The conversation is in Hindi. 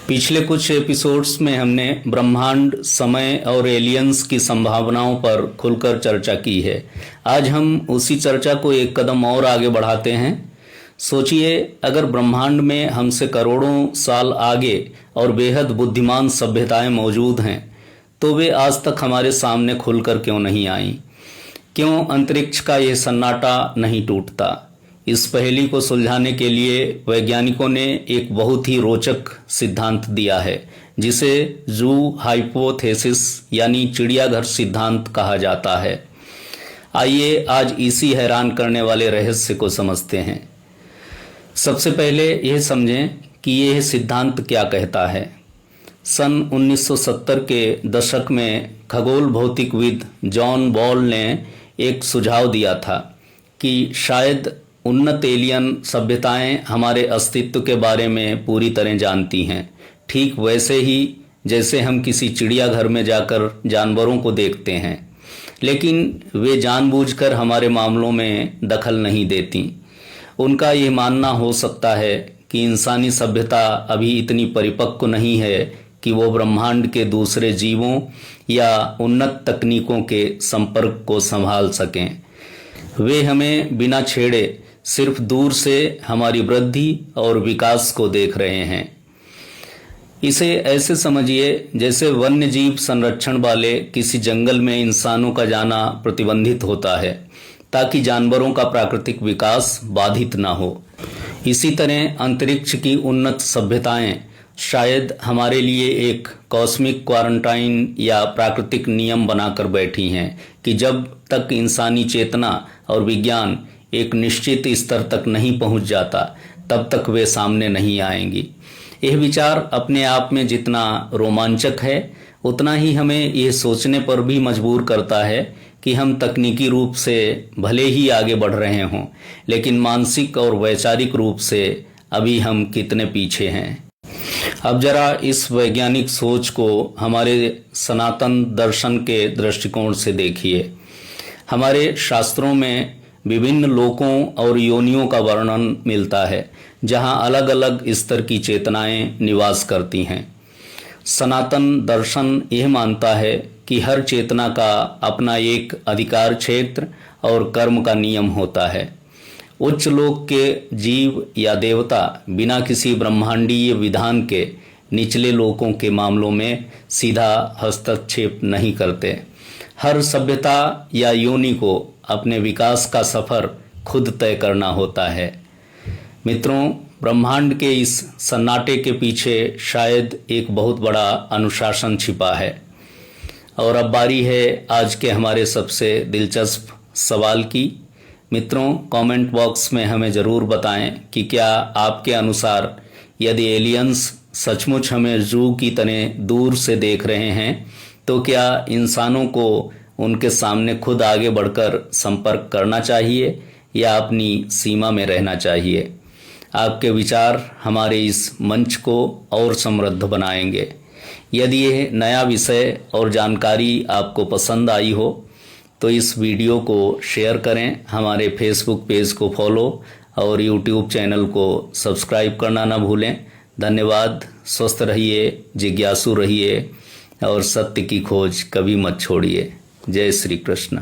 पिछले कुछ एपिसोड्स में हमने ब्रह्मांड, समय और एलियंस की संभावनाओं पर खुलकर चर्चा की है। आज हम उसी चर्चा को एक कदम और आगे बढ़ाते हैं। सोचिए, अगर ब्रह्मांड में हमसे करोड़ों साल आगे और बेहद बुद्धिमान सभ्यताएं मौजूद हैं, तो वे आज तक हमारे सामने खुलकर क्यों नहीं आईं? क्यों अंतरिक्ष का यह सन्नाटा नहीं टूटता? इस पहेली को सुलझाने के लिए वैज्ञानिकों ने एक बहुत ही रोचक सिद्धांत दिया है, जिसे जू हाइपोथेसिस यानी चिड़ियाघर सिद्धांत कहा जाता है। आइए आज इसी हैरान करने वाले रहस्य को समझते हैं। सबसे पहले यह समझें कि यह सिद्धांत क्या कहता है। सन 1970 के दशक में खगोल भौतिकविद जॉन बॉल ने एक सुझाव दिया था कि शायद उन्नत एलियन सभ्यताएं हमारे अस्तित्व के बारे में पूरी तरह जानती हैं, ठीक वैसे ही जैसे हम किसी चिड़ियाघर में जाकर जानवरों को देखते हैं, लेकिन वे जानबूझकर हमारे मामलों में दखल नहीं देती। उनका ये मानना हो सकता है कि इंसानी सभ्यता अभी इतनी परिपक्व नहीं है कि वो ब्रह्मांड के दूसरे जीवों या उन्नत तकनीकों के संपर्क को संभाल सकें। वे हमें बिना छेड़े सिर्फ दूर से हमारी वृद्धि और विकास को देख रहे हैं। इसे ऐसे समझिए जैसे वन्य जीव संरक्षण वाले किसी जंगल में इंसानों का जाना प्रतिबंधित होता है, ताकि जानवरों का प्राकृतिक विकास बाधित ना हो। इसी तरह अंतरिक्ष की उन्नत सभ्यताएं शायद हमारे लिए एक कॉस्मिक क्वारंटाइन या प्राकृतिक नियम बनाकर बैठी हैं कि जब तक इंसानी चेतना और विज्ञान एक निश्चित स्तर तक नहीं पहुंच जाता, तब तक वे सामने नहीं आएंगी। यह विचार अपने आप में जितना रोमांचक है, उतना ही हमें यह सोचने पर भी मजबूर करता है कि हम तकनीकी रूप से भले ही आगे बढ़ रहे हों, लेकिन मानसिक और वैचारिक रूप से अभी हम कितने पीछे हैं। अब जरा इस वैज्ञानिक सोच को हमारे सनातन दर्शन के दृष्टिकोण से देखिए। हमारे शास्त्रों में विभिन्न लोकों और योनियों का वर्णन मिलता है, जहां अलग अलग स्तर की चेतनाएं निवास करती हैं। सनातन दर्शन यह मानता है कि हर चेतना का अपना एक अधिकार क्षेत्र और कर्म का नियम होता है। उच्च लोक के जीव या देवता बिना किसी ब्रह्मांडीय विधान के निचले लोकों के मामलों में सीधा हस्तक्षेप नहीं करते। हर सभ्यता या योनि को अपने विकास का सफर खुद तय करना होता है। मित्रों, ब्रह्मांड के इस सन्नाटे के पीछे शायद एक बहुत बड़ा अनुशासन छिपा है। और अब बारी है आज के हमारे सबसे दिलचस्प सवाल की। मित्रों, कमेंट बॉक्स में हमें ज़रूर बताएं कि क्या आपके अनुसार यदि एलियंस सचमुच हमें जू की तरह दूर से देख रहे हैं, तो क्या इंसानों को उनके सामने खुद आगे बढ़कर संपर्क करना चाहिए या अपनी सीमा में रहना चाहिए? आपके विचार हमारे इस मंच को और समृद्ध बनाएंगे। यदि यह नया विषय और जानकारी आपको पसंद आई हो, तो इस वीडियो को शेयर करें, हमारे फेसबुक पेज को फॉलो और यूट्यूब चैनल को सब्सक्राइब करना ना भूलें। धन्यवाद। स्वस्थ रहिए, जिज्ञासु रहिए और सत्य की खोज कभी मत छोड़िए। जय श्री कृष्ण।